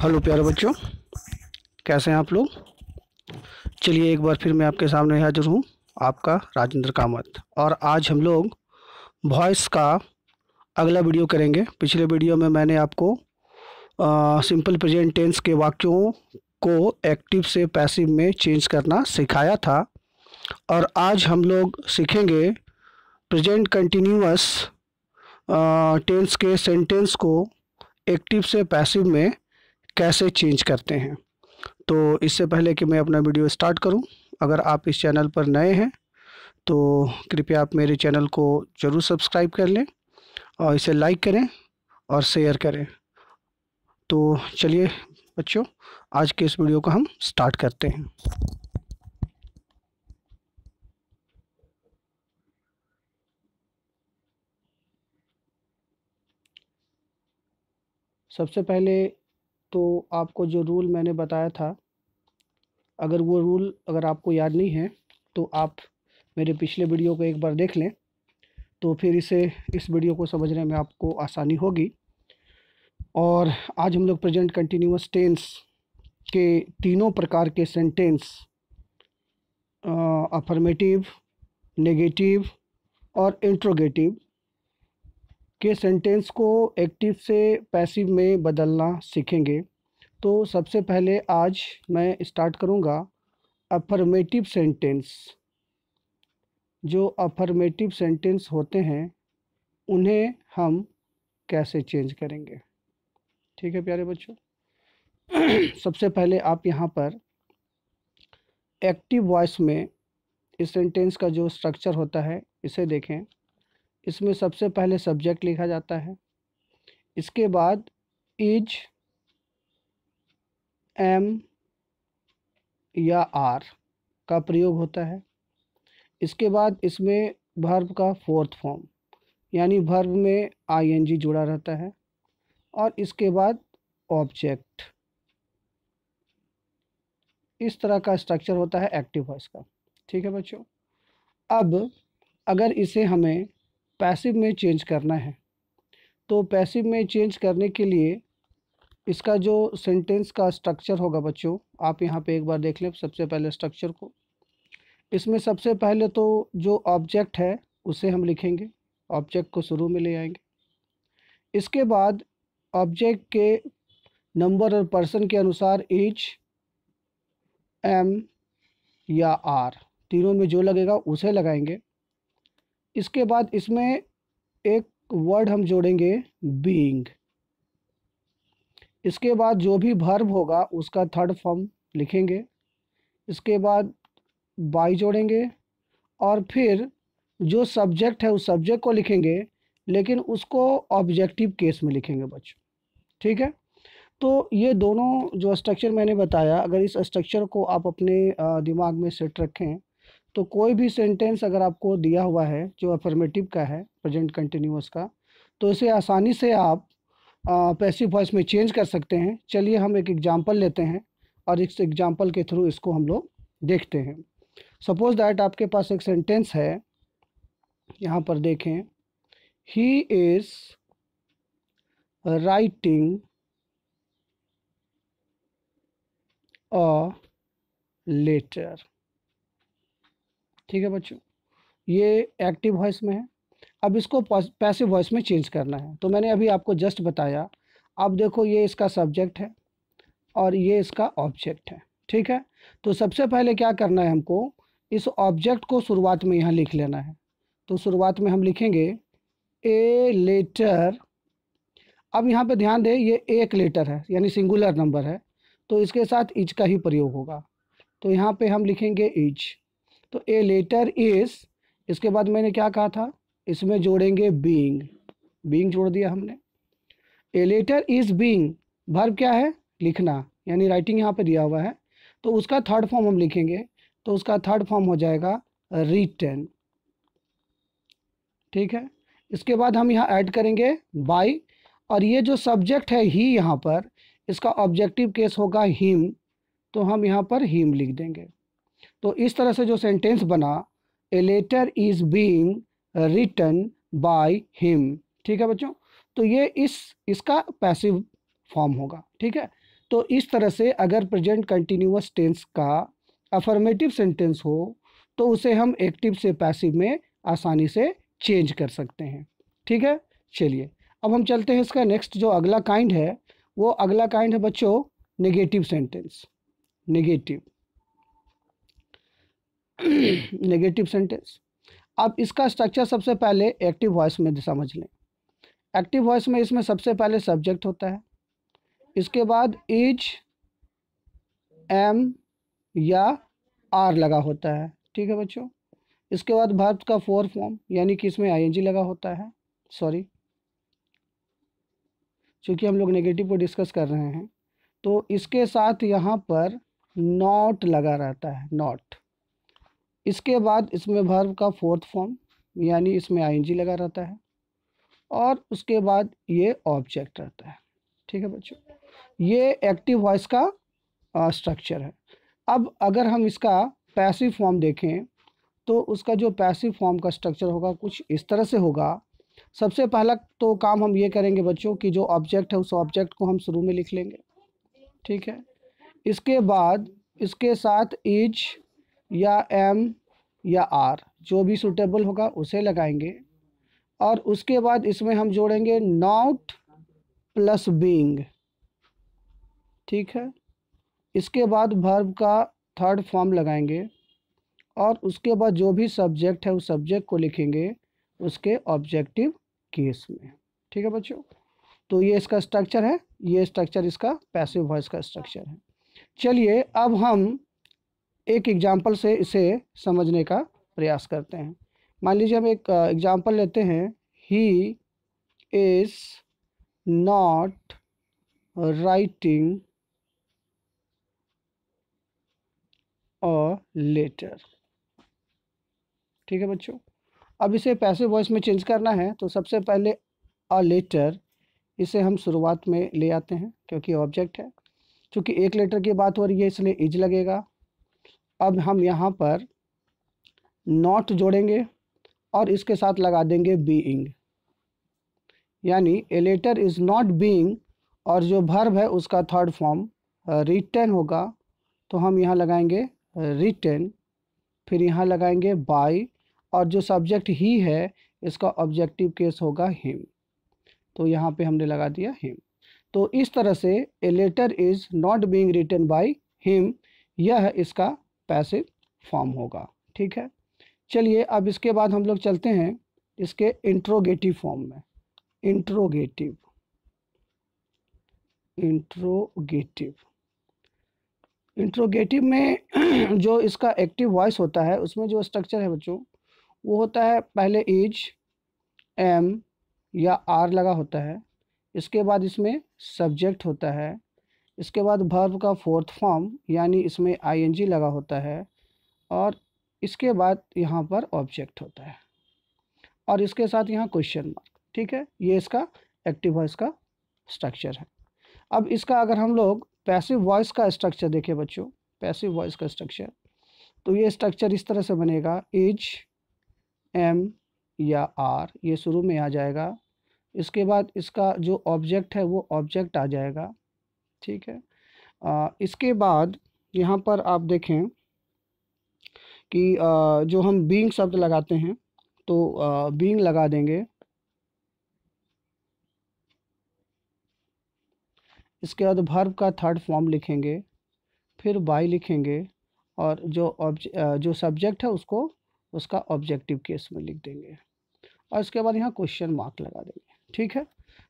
Hello प्यारे बच्चों, कैसे हैं आप लोग। चलिए एक बार फिर मैं आपके सामने हाजिर हूँ, आपका राजेंद्र कामत। और आज हम लोग वॉइस का अगला वीडियो करेंगे। पिछले वीडियो में मैंने आपको सिंपल प्रेजेंट टेंस के वाक्यों को एक्टिव से पैसिव में चेंज करना सिखाया था। और आज हम लोग सीखेंगे प्रेजेंट कंटिन्यूअस टेंस के सेंटेंस को एक्टिव से पैसिव में कैसे चेंज करते हैं। तो इससे पहले कि मैं अपना वीडियो स्टार्ट करूं, अगर आप इस चैनल पर नए हैं तो कृपया आप मेरे चैनल को ज़रूर सब्सक्राइब कर लें और इसे लाइक करें और शेयर करें। तो चलिए बच्चों, आज के इस वीडियो को हम स्टार्ट करते हैं। सबसे पहले तो आपको जो रूल मैंने बताया था, अगर आपको याद नहीं है तो आप मेरे पिछले वीडियो को एक बार देख लें, तो फिर इस वीडियो को समझने में आपको आसानी होगी। और आज हम लोग प्रेजेंट कंटिन्यूअस टेंस के तीनों प्रकार के सेंटेंस, अफर्मेटिव, नेगेटिव और इंट्रोगेटिव के सेंटेंस को एक्टिव से पैसिव में बदलना सीखेंगे। तो सबसे पहले आज मैं स्टार्ट करूंगा अफर्मेटिव सेंटेंस। जो अफर्मेटिव सेंटेंस होते हैं उन्हें हम कैसे चेंज करेंगे। ठीक है प्यारे बच्चों। सबसे पहले आप यहाँ पर एक्टिव वॉइस में इस सेंटेंस का जो स्ट्रक्चर होता है इसे देखें। इसमें सबसे पहले सब्जेक्ट लिखा जाता है, इसके बाद इज, एम या आर का प्रयोग होता है। इसके बाद इसमें वर्ब का फोर्थ फॉर्म यानी वर्ब में आईएनजी जुड़ा रहता है। और इसके बाद ऑब्जेक्ट। इस तरह का स्ट्रक्चर होता है एक्टिव वॉइस का। ठीक है बच्चों। अब अगर इसे हमें पैसिव में चेंज करना है तो पैसिव में चेंज करने के लिए इसका जो सेंटेंस का स्ट्रक्चर होगा बच्चों, आप यहाँ पे एक बार देख लें सबसे पहले स्ट्रक्चर को। इसमें सबसे पहले तो जो ऑब्जेक्ट है उसे हम लिखेंगे, ऑब्जेक्ट को शुरू में ले आएंगे। इसके बाद ऑब्जेक्ट के नंबर और पर्सन के अनुसार इज, एम या आर तीनों में जो लगेगा उसे लगाएंगे। इसके बाद इसमें एक वर्ड हम जोड़ेंगे बीइंग। इसके बाद जो भी वर्ब होगा उसका थर्ड फॉर्म लिखेंगे। इसके बाद बाई जोड़ेंगे और फिर जो सब्जेक्ट है उस सब्जेक्ट को लिखेंगे, लेकिन उसको ऑब्जेक्टिव केस में लिखेंगे बच्चों। ठीक है। तो ये दोनों जो स्ट्रक्चर मैंने बताया, अगर इस स्ट्रक्चर को आप अपने दिमाग में सेट रखें तो कोई भी सेंटेंस अगर आपको दिया हुआ है जो अफर्मेटिव का है, प्रेजेंट कंटिन्यूअस का, तो इसे आसानी से आप पैसिव वॉइस में चेंज कर सकते हैं। चलिए हम एक एग्जांपल लेते हैं और इस एग्जांपल के थ्रू इसको हम लोग देखते हैं। सपोज दैट आपके पास एक सेंटेंस है, यहाँ पर देखें, he is writing a letter. ठीक है बच्चों, ये एक्टिव वॉइस में है। अब इसको पैसिव वॉइस में चेंज करना है तो मैंने अभी आपको जस्ट बताया। अब देखो ये इसका सब्जेक्ट है और ये इसका ऑब्जेक्ट है। ठीक है। तो सबसे पहले क्या करना है, हमको इस ऑब्जेक्ट को शुरुआत में यहाँ लिख लेना है। तो शुरुआत में हम लिखेंगे ए लेटर। अब यहाँ पे ध्यान दें, ये एक लेटर है यानी सिंगुलर नंबर है, तो इसके साथ इज का ही प्रयोग होगा। तो यहाँ पे हम लिखेंगे इज। तो ए लेटर इज, इसके बाद मैंने क्या कहा था, इसमें जोड़ेंगे बीइंग। बीइंग जोड़ दिया हमने। A letter is being, verb क्या है, लिखना, यानी राइटिंग यहाँ पे दिया हुआ है, तो उसका थर्ड फॉर्म हम लिखेंगे। तो उसका थर्ड फॉर्म हो जाएगा रिटन। ठीक है। इसके बाद हम यहाँ ऐड करेंगे बाय, और ये जो सब्जेक्ट है ही, यहाँ पर इसका ऑब्जेक्टिव केस होगा हिम, तो हम यहाँ पर हिम लिख देंगे। तो इस तरह से जो सेंटेंस बना, a letter is being written by him. ठीक है बच्चों। तो ये इसका पैसिव फॉर्म होगा। ठीक है। तो इस तरह से अगर प्रेजेंट कंटिन्यूअस टेंस का अफर्मेटिव सेंटेंस हो तो उसे हम एक्टिव से पैसिव में आसानी से चेंज कर सकते हैं। ठीक है, चलिए अब हम चलते हैं इसका नेक्स्ट जो अगला काइंड है, वो अगला काइंड है बच्चों negative sentence. Negative negative sentence. अब इसका स्ट्रक्चर सबसे पहले एक्टिव वॉइस में समझ लें। एक्टिव वॉइस में इसमें सबसे पहले सब्जेक्ट होता है, इसके बाद इज, एम या आर लगा होता है। ठीक है बच्चों, इसके बाद वर्ब का फोर फॉर्म यानी कि इसमें आईएनजी लगा होता है। सॉरी, चूँकि हम लोग नेगेटिव को डिस्कस कर रहे हैं तो इसके साथ यहाँ पर नॉट लगा रहता है, नॉट। इसके बाद इसमें वर्ब का फोर्थ फॉर्म यानी इसमें आईएनजी लगा रहता है और उसके बाद ये ऑब्जेक्ट रहता है। ठीक है बच्चों, ये एक्टिव वॉइस का स्ट्रक्चर है। अब अगर हम इसका पैसिव फॉर्म देखें तो उसका जो पैसिव फॉर्म का स्ट्रक्चर होगा कुछ इस तरह से होगा। सबसे पहला तो काम हम ये करेंगे बच्चों कि जो ऑब्जेक्ट है उस ऑब्जेक्ट को हम शुरू में लिख लेंगे। ठीक है, इसके बाद इसके साथ इज या एम या आर जो भी सूटेबल होगा उसे लगाएंगे और उसके बाद इसमें हम जोड़ेंगे नॉट प्लस बीइंग। ठीक है, इसके बाद वर्ब का थर्ड फॉर्म लगाएंगे और उसके बाद जो भी सब्जेक्ट है उस सब्जेक्ट को लिखेंगे उसके ऑब्जेक्टिव केस में। ठीक है बच्चों, तो ये इसका स्ट्रक्चर है, ये स्ट्रक्चर इसका पैसिव वॉइस का स्ट्रक्चर है। चलिए अब हम एक एग्जांपल से इसे समझने का प्रयास करते हैं। मान लीजिए हम एक एग्जांपल लेते हैं, he is not writing a letter. ठीक है बच्चों, अब इसे पैसिव वॉइस में चेंज करना है तो सबसे पहले अ लेटर इसे हम शुरुआत में ले आते हैं क्योंकि ऑब्जेक्ट है। क्योंकि एक लेटर की बात हो रही है इसलिए इज लगेगा। अब हम यहाँ पर नॉट जोड़ेंगे और इसके साथ लगा देंगे बीइंग, यानी a letter is not being और जो वर्ब है उसका थर्ड फॉर्म रिटन होगा तो हम यहाँ लगाएंगे रिटन, फिर यहाँ लगाएंगे बाय और जो सब्जेक्ट ही है इसका ऑब्जेक्टिव केस होगा हिम, तो यहाँ पे हमने लगा दिया हिम। तो इस तरह से a letter is not being written by him, यह इसका पैसिव फॉर्म होगा। ठीक है, चलिए अब इसके बाद हम लोग चलते हैं इसके इंट्रोगेटिव फॉर्म में। इंट्रोगेटिव इंट्रोगेटिव इंट्रोगेटिव में जो इसका एक्टिव वॉइस होता है उसमें जो स्ट्रक्चर है बच्चों वो होता है, पहले इज, एम या आर लगा होता है, इसके बाद इसमें सब्जेक्ट होता है, इसके बाद वर्ब का फोर्थ फॉर्म यानी इसमें आईएनजी लगा होता है और इसके बाद यहाँ पर ऑब्जेक्ट होता है और इसके साथ यहाँ क्वेश्चन मार्क। ठीक है, ये इसका एक्टिव वॉइस का स्ट्रक्चर है। अब इसका अगर हम लोग पैसिव वॉइस का स्ट्रक्चर देखें बच्चों, पैसिव वॉइस का स्ट्रक्चर, तो ये स्ट्रक्चर इस तरह से बनेगा, इज, एम या आर ये शुरू में आ जाएगा, इसके बाद इसका जो ऑब्जेक्ट है वो ऑब्जेक्ट आ जाएगा। ठीक है, इसके बाद यहाँ पर आप देखें कि जो हम बीइंग शब्द लगाते हैं तो बीइंग लगा देंगे, इसके बाद वर्ब का थर्ड फॉर्म लिखेंगे, फिर बाय लिखेंगे और जो सब्जेक्ट है उसको उसका ऑब्जेक्टिव केस में लिख देंगे और इसके बाद यहाँ क्वेश्चन मार्क लगा देंगे। ठीक है,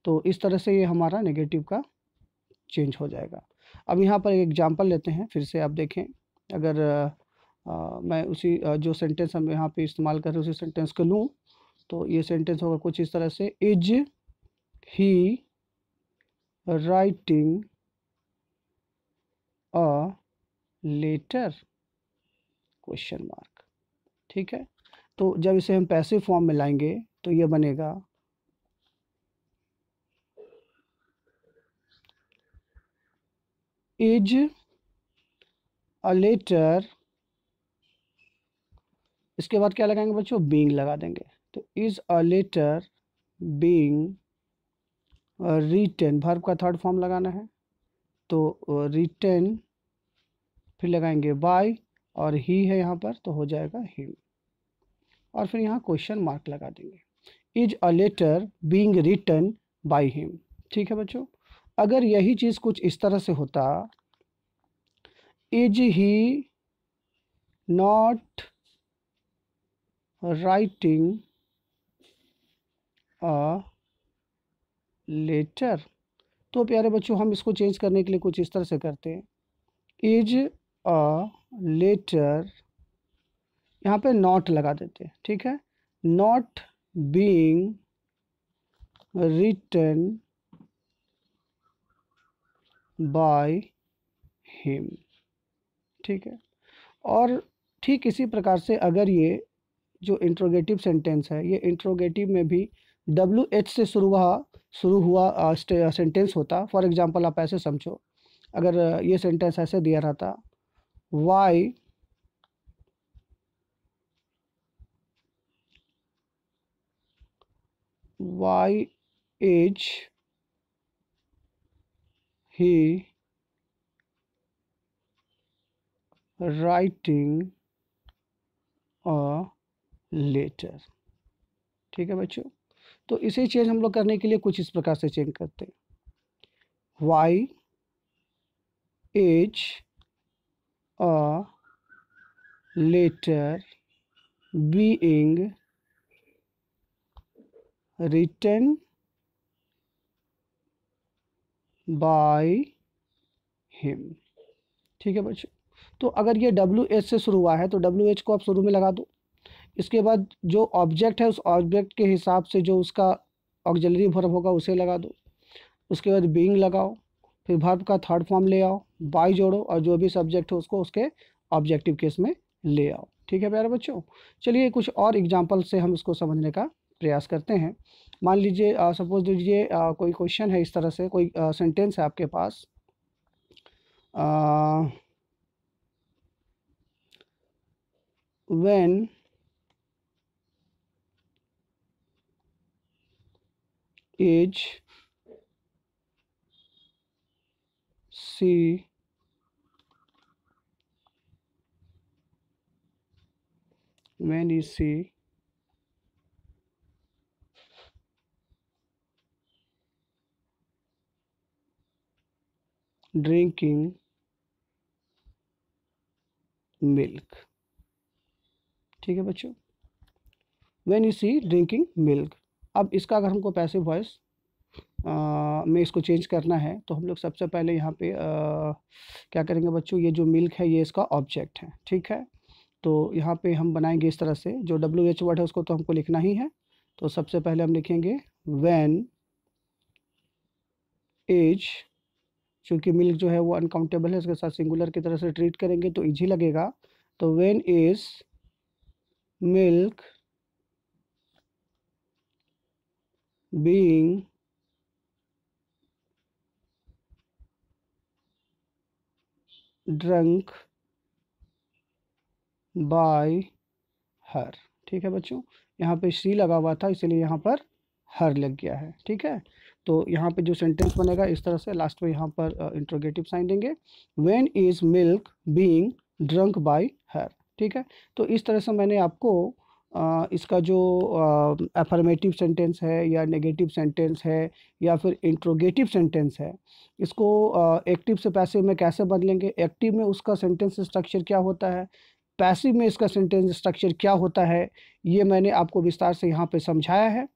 तो इस तरह से ये हमारा नेगेटिव का चेंज हो जाएगा। अब यहाँ पर एक एग्जांपल लेते हैं, फिर से आप देखें, अगर मैं उसी जो सेंटेंस हम यहाँ पे इस्तेमाल कर रहे हैं उसी सेंटेंस को लूँ तो ये सेंटेंस होगा कुछ इस तरह से, is he writing a letter, question mark. ठीक है, तो जब इसे हम पैसिव फॉर्म में लाएंगे तो ये बनेगा, इज अ लेटर, इसके बाद क्या लगाएंगे बच्चों, बीइंग लगा देंगे, तो is a letter being written, verb का थर्ड फॉर्म लगाना है, तो रिटन फिर लगाएंगे बाय, और ही है यहाँ पर तो हो जाएगा हिम, और फिर यहाँ क्वेश्चन मार्क लगा देंगे। Is a letter being written by him. ठीक है बच्चों, अगर यही चीज़ कुछ इस तरह से होता, is he not writing a letter, तो प्यारे बच्चों हम इसको चेंज करने के लिए कुछ इस तरह से करते हैं। इज अ लेटर, यहाँ पे नॉट लगा देते हैं। ठीक है, not being written by him. ठीक है, और ठीक इसी प्रकार से अगर ये जो इंट्रोगेटिव सेंटेंस है, ये इंट्रोगेटिव में भी WH से शुरू हुआ सेंटेंस होता। फॉर एग्जांपल आप ऐसे समझो, अगर ये सेंटेंस ऐसे दिया रहता, why is he writing a letter. ठीक है बच्चों, तो इसे चेंज हम लोग करने के लिए कुछ इस प्रकार से चेंज करते हैं। Why is a letter being written by him. ठीक है बच्चों, तो अगर ये WH से शुरू हुआ है तो WH को आप शुरू में लगा दो। इसके बाद जो ऑब्जेक्ट है उस ऑब्जेक्ट के हिसाब से जो उसका ऑक्सिलरी वर्ब होगा उसे लगा दो। उसके बाद बीइंग लगाओ, फिर वर्ब का थर्ड फॉर्म ले आओ, बाय जोड़ो, और जो भी सब्जेक्ट है उसको उसके ऑब्जेक्टिव केस में ले आओ। ठीक है प्यारे बच्चों, चलिए कुछ और एग्जाम्पल से हम इसको समझने का प्रयास करते हैं। मान लीजिए सपोज लीजिए कोई क्वेश्चन है इस तरह से, कोई सेंटेंस है आपके पास, when is she when is she drinking milk। ठीक है बच्चों, when is she drinking milk। अब इसका अगर हमको पैसिव वॉइस में इसको चेंज करना है तो हम लोग सबसे पहले यहाँ पे क्या करेंगे बच्चों, ये जो मिल्क है ये इसका ऑब्जेक्ट है। ठीक है, तो यहाँ पे हम बनाएंगे इस तरह से, जो WH वर्ड है उसको तो हमको लिखना ही है। तो सबसे पहले हम लिखेंगे when is, चूँकि मिल्क जो है वो अनकाउंटेबल है, इसके साथ सिंगुलर की तरह से ट्रीट करेंगे तो इजी लगेगा। तो when is milk being drunk by her। ठीक है बच्चों, यहाँ पे शी लगा हुआ था इसलिए यहाँ पर हर लग गया है। ठीक है, तो यहाँ पे जो सेंटेंस बनेगा इस तरह से, लास्ट में यहाँ पर इंट्रोगेटिव साइन देंगे, when is milk being drunk by हर। ठीक है, तो इस तरह से मैंने आपको इसका जो अफर्मेटिव सेंटेंस है या नेगेटिव सेंटेंस है या फिर इंट्रोगेटिव सेंटेंस है, इसको एक्टिव से पैसिव में कैसे बदलेंगे, एक्टिव में उसका सेंटेंस स्ट्रक्चर क्या होता है, पैसिव में इसका सेंटेंस स्ट्रक्चर क्या होता है, ये मैंने आपको विस्तार से यहाँ पे समझाया है।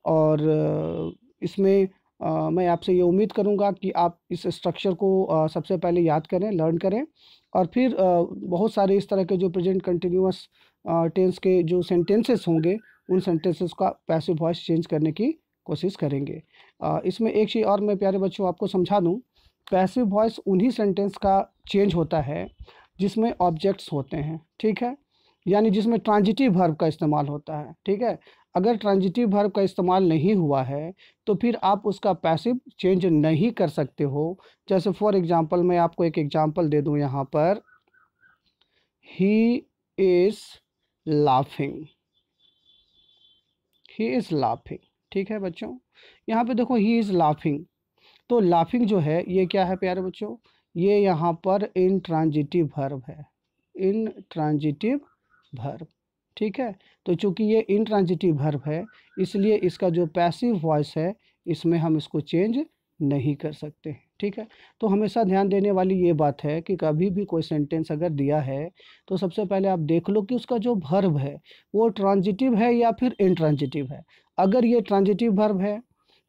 और इसमें मैं आपसे ये उम्मीद करूँगा कि आप इस स्ट्रक्चर को सबसे पहले याद करें, लर्न करें, और फिर बहुत सारे इस तरह के जो प्रेजेंट कंटिन्यूअस टेंस के जो सेंटेंसेस होंगे उन सेंटेंसेस का पैसिव वॉइस चेंज करने की कोशिश करेंगे। इसमें एक चीज़ और मैं प्यारे बच्चों आपको समझा दूँ, पैसिव वॉइस उन्हीं सेंटेंस का चेंज होता है जिसमें ऑब्जेक्ट्स होते हैं। ठीक है, यानी जिसमें ट्रांजिटिव वर्ब का इस्तेमाल होता है। ठीक है, अगर ट्रांजिटिव वर्ब का इस्तेमाल नहीं हुआ है तो फिर आप उसका पैसिव चेंज नहीं कर सकते हो। जैसे फॉर एग्जांपल मैं आपको एक एग्जांपल दे दूं यहाँ पर, he is laughing, he is laughing. ठीक है बच्चों, यहाँ पे देखो ही इज़ लाफिंग, तो लाफिंग जो है ये क्या है प्यारे बच्चों, ये यहाँ पर इंट्रांजिटिव वर्ब है, इंट्रांजिटिव वर्ब। ठीक है, तो चूंकि ये इंट्रांजिटिव वर्ब है इसलिए इसका जो पैसिव वॉइस है इसमें हम इसको चेंज नहीं कर सकते। ठीक है, तो हमेशा ध्यान देने वाली ये बात है कि कभी भी कोई सेंटेंस अगर दिया है तो सबसे पहले आप देख लो कि उसका जो वर्ब है वो ट्रांजिटिव है या फिर इंट्रांजिटिव है। अगर ये ट्रांजिटिव वर्ब है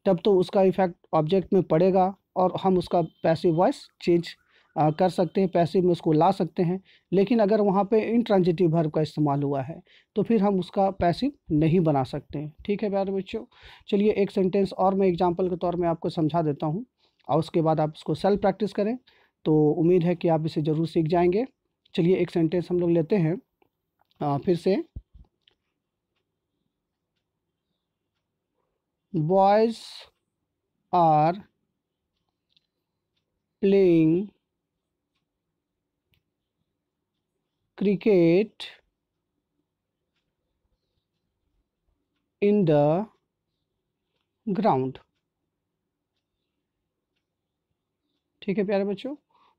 तब तो उसका इफेक्ट ऑब्जेक्ट में पड़ेगा और हम उसका पैसिव वॉइस चेंज कर सकते हैं, पैसिव में उसको ला सकते हैं। लेकिन अगर वहाँ पे इंट्रांजिटिव वर्ब का इस्तेमाल हुआ है तो फिर हम उसका पैसिव नहीं बना सकते हैं। ठीक है प्यारे बच्चों, चलिए एक सेंटेंस और मैं एग्जांपल के तौर में आपको समझा देता हूँ और उसके बाद आप इसको सेल्फ प्रैक्टिस करें, तो उम्मीद है कि आप इसे ज़रूर सीख जाएंगे। चलिए एक सेंटेंस हम लोग लेते हैं फिर से। Boys are playing cricket in the ground. ठीक है प्यारे बच्चों,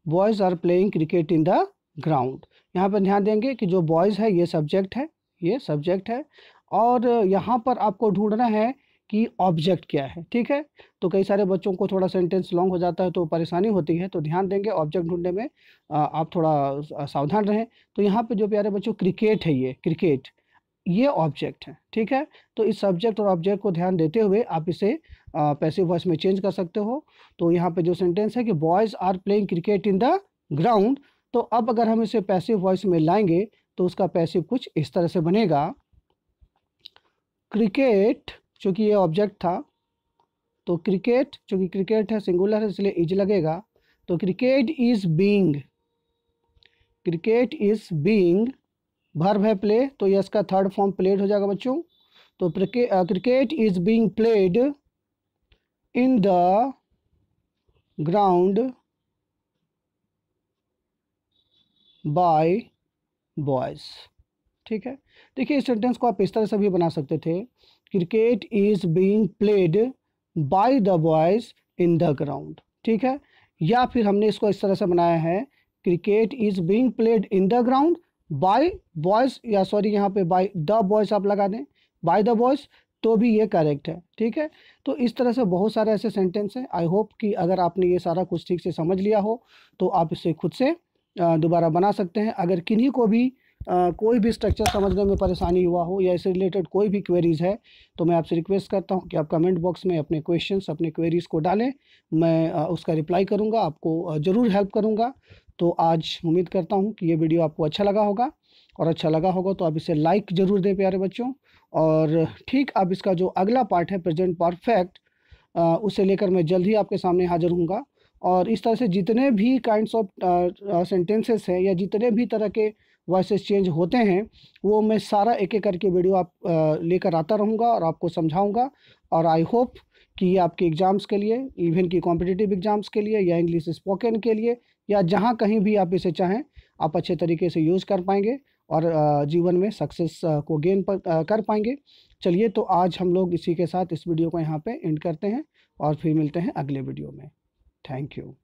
boys are playing cricket in the ground. यहाँ पर ध्यान देंगे कि जो बॉयज़ है ये सब्जेक्ट है, ये सब्जेक्ट है और यहाँ पर आपको ढूंढना है कि ऑब्जेक्ट क्या है। ठीक है, तो कई सारे बच्चों को थोड़ा सेंटेंस लॉन्ग हो जाता है तो परेशानी होती है, तो ध्यान देंगे ऑब्जेक्ट ढूंढने में आप थोड़ा सावधान रहें। तो यहाँ पे जो प्यारे बच्चों क्रिकेट है, ये क्रिकेट ये ऑब्जेक्ट है। ठीक है, तो इस सब्जेक्ट और ऑब्जेक्ट को ध्यान देते हुए आप इसे पैसिव वॉइस में चेंज कर सकते हो। तो यहाँ पे जो सेंटेंस है कि boys are playing cricket in the ground, तो अब अगर हम इसे पैसिव वॉइस में लाएंगे तो उसका पैसिव कुछ इस तरह से बनेगा। क्रिकेट, चूँकि ये ऑब्जेक्ट था तो क्रिकेट, चूँकि क्रिकेट है सिंगुलर है इसलिए इज लगेगा, तो cricket is being, cricket is being verb है प्ले, तो ये इसका थर्ड फॉर्म प्लेड हो जाएगा बच्चों। तो cricket is being played in the ground by boys. ठीक है, देखिए इस सेंटेंस को आप इस तरह से भी बना सकते थे, cricket is being played by the boys in the ground. ठीक है, या फिर हमने इसको इस तरह से बनाया है, cricket is being played in the ground by boys, या सॉरी यहाँ पे बाय द बॉयज़ आप लगा दें, बाय द बॉयज़, तो भी ये करेक्ट है। ठीक है, तो इस तरह से बहुत सारे ऐसे सेंटेंस हैं। आई होप कि अगर आपने ये सारा कुछ ठीक से समझ लिया हो तो आप इसे खुद से दोबारा बना सकते हैं। अगर किन्हीं को भी कोई भी स्ट्रक्चर समझने में परेशानी हुआ हो या इससे रिलेटेड कोई भी क्वेरीज़ है तो मैं आपसे रिक्वेस्ट करता हूं कि आप कमेंट बॉक्स में अपने क्वेश्चंस, अपने क्वेरीज़ को डालें, मैं उसका रिप्लाई करूंगा, आपको ज़रूर हेल्प करूंगा। तो आज उम्मीद करता हूं कि ये वीडियो आपको अच्छा लगा होगा, और अच्छा लगा होगा तो आप इसे लाइक ज़रूर दें प्यारे बच्चों। और ठीक अब इसका जो अगला पार्ट है प्रेजेंट परफेक्ट, उसे लेकर मैं जल्द ही आपके सामने हाजिर हूँगा। और इस तरह से जितने भी काइंड्स ऑफ सेंटेंसेस हैं या जितने भी तरह के वॉइसेस चेंज होते हैं वो मैं सारा एक एक करके वीडियो आप लेकर आता रहूँगा और आपको समझाऊँगा। और आई होप कि ये आपके एग्ज़ाम्स के लिए, इवन की कॉम्पिटिटिव एग्ज़ाम्स के लिए या इंग्लिश स्पोकन के लिए या जहाँ कहीं भी आप इसे चाहें आप अच्छे तरीके से यूज़ कर पाएंगे और जीवन में सक्सेस को गेन कर पाएंगे। चलिए, तो आज हम लोग इसी के साथ इस वीडियो को यहाँ पे एंड करते हैं और फिर मिलते हैं अगले वीडियो में। Thank you.